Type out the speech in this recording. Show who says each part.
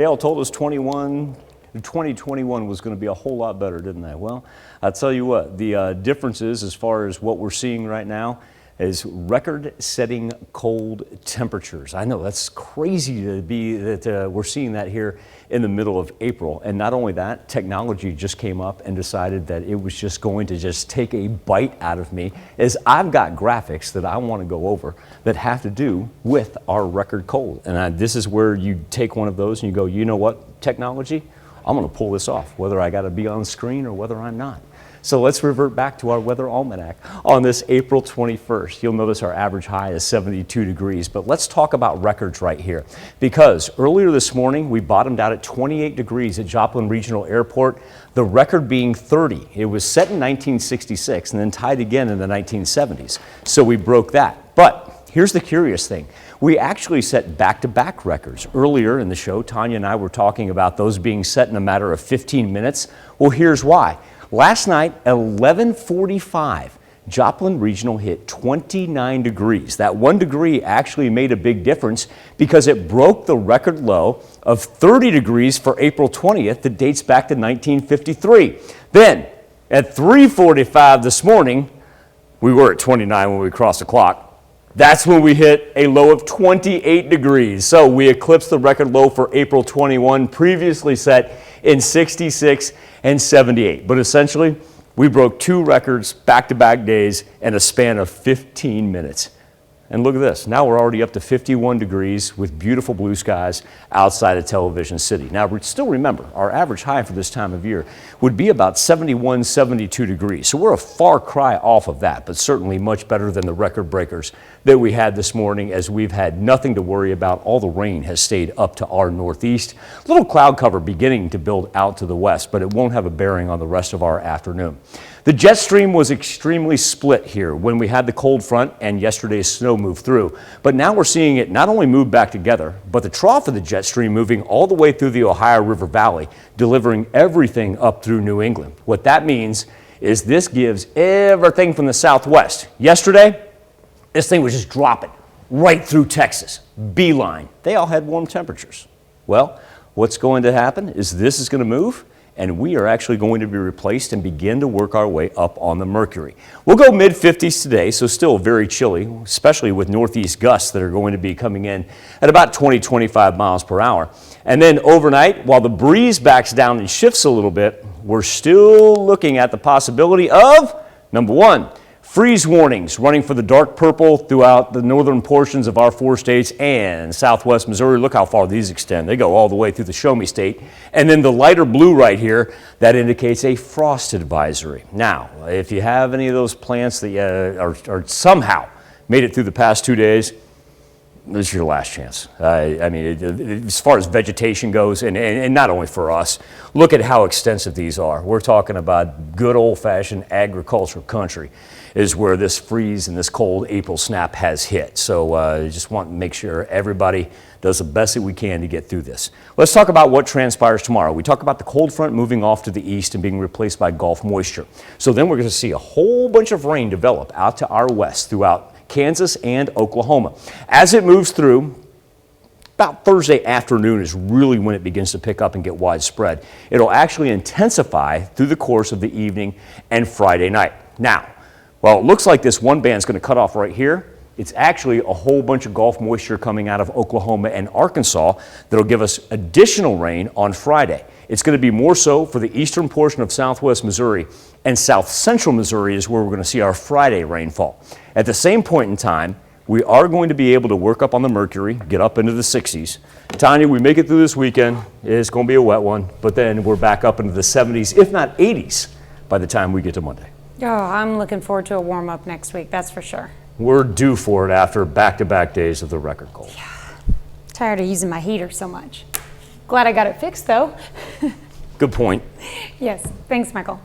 Speaker 1: They all told us 2021 was going to be a whole lot better, didn't they? Well, I'll tell you what, the differences as far as what we're seeing right now is record-setting cold temperatures. I know that's crazy to be that we're seeing that here in the middle of April. And not only that, technology just came up and decided that it was just going to just take a bite out of me, as I've got graphics that I want to go over that have to do with our record cold. And this is where you take one of those and you go, you know what, technology, I'm going to pull this off, whether I got to be on screen or whether I'm not. So let's revert back to our weather almanac on this April 21st. You'll notice our average high is 72 degrees, but let's talk about records right here, because earlier this morning we bottomed out at 28 degrees at Joplin Regional Airport, the record being 30. It was set in 1966 and then tied again in the 1970s, so we broke that. But here's the curious thing. We actually set back-to-back records. Earlier in the show, Tanya and I were talking about those being set in a matter of 15 minutes. Well, here's why. Last night at 11:45, Joplin Regional hit 29 degrees. That 1 degree actually made a big difference because it broke the record low of 30 degrees for April 20th that dates back to 1953. Then at 3:45 this morning, we were at 29 when we crossed the clock. That's when we hit a low of 28 degrees. So we eclipsed the record low for April 21, previously set in 66 and 78. But essentially, we broke two records back-to-back days in a span of 15 minutes. And look at this. Now we're already up to 51 degrees with beautiful blue skies outside of Television City. Now, still remember, our average high for this time of year would be about 71, 72 degrees. So we're a far cry off of that, but certainly much better than the record breakers that we had this morning, as we've had nothing to worry about. All the rain has stayed up to our northeast. Little cloud cover beginning to build out to the west, but it won't have a bearing on the rest of our afternoon. The jet stream was extremely split here when we had the cold front and yesterday's snow move through. But now we're seeing it not only move back together, but the trough of the jet stream moving all the way through the Ohio River Valley, delivering everything up through New England. What that means is this gives everything from the southwest. Yesterday, this thing was just dropping right through Texas. Beeline. They all had warm temperatures. Well, what's going to happen is this is going to move, and we are actually going to be replaced and begin to work our way up on the mercury. We'll go mid-50s today, so still very chilly, especially with northeast gusts that are going to be coming in at about 20, 25 miles per hour. And then overnight, while the breeze backs down and shifts a little bit, we're still looking at the possibility of, number one, freeze warnings running for the dark purple throughout the northern portions of our four states and southwest Missouri. Look how far these extend. They go all the way through the Show Me State. And then the lighter blue right here, that indicates a frost advisory. Now, if you have any of those plants that are somehow made it through the past 2 days, this is your last chance. I mean, as far as vegetation goes, and not only for us, look at how extensive these are. We're talking about good old-fashioned agricultural country is where this freeze and this cold April snap has hit. So just want to make sure everybody does the best that we can to get through this. Let's talk about what transpires tomorrow. We talk about the cold front moving off to the east and being replaced by Gulf moisture. So then we're going to see a whole bunch of rain develop out to our west throughout Kansas and Oklahoma. As it moves through, about Thursday afternoon is really when it begins to pick up and get widespread. It'll actually intensify through the course of the evening and Friday night. Now, well, it looks like this one band's going to cut off right here. It's actually a whole bunch of Gulf moisture coming out of Oklahoma and Arkansas that'll give us additional rain on Friday. It's going to be more so for the eastern portion of southwest Missouri, and south central Missouri is where we're going to see our Friday rainfall. At the same point in time, we are going to be able to work up on the mercury, get up into the 60s. Tanya, we make it through this weekend. It's going to be a wet one, but then we're back up into the 70s, if not 80s, by the time we get to Monday.
Speaker 2: Oh, I'm looking forward to a warm up next week, that's for sure.
Speaker 1: We're due for it after back-to-back days of the record cold.
Speaker 2: Yeah, tired of using my heater so much. Glad I got it fixed though.
Speaker 1: Good point.
Speaker 2: Yes, thanks, Michael.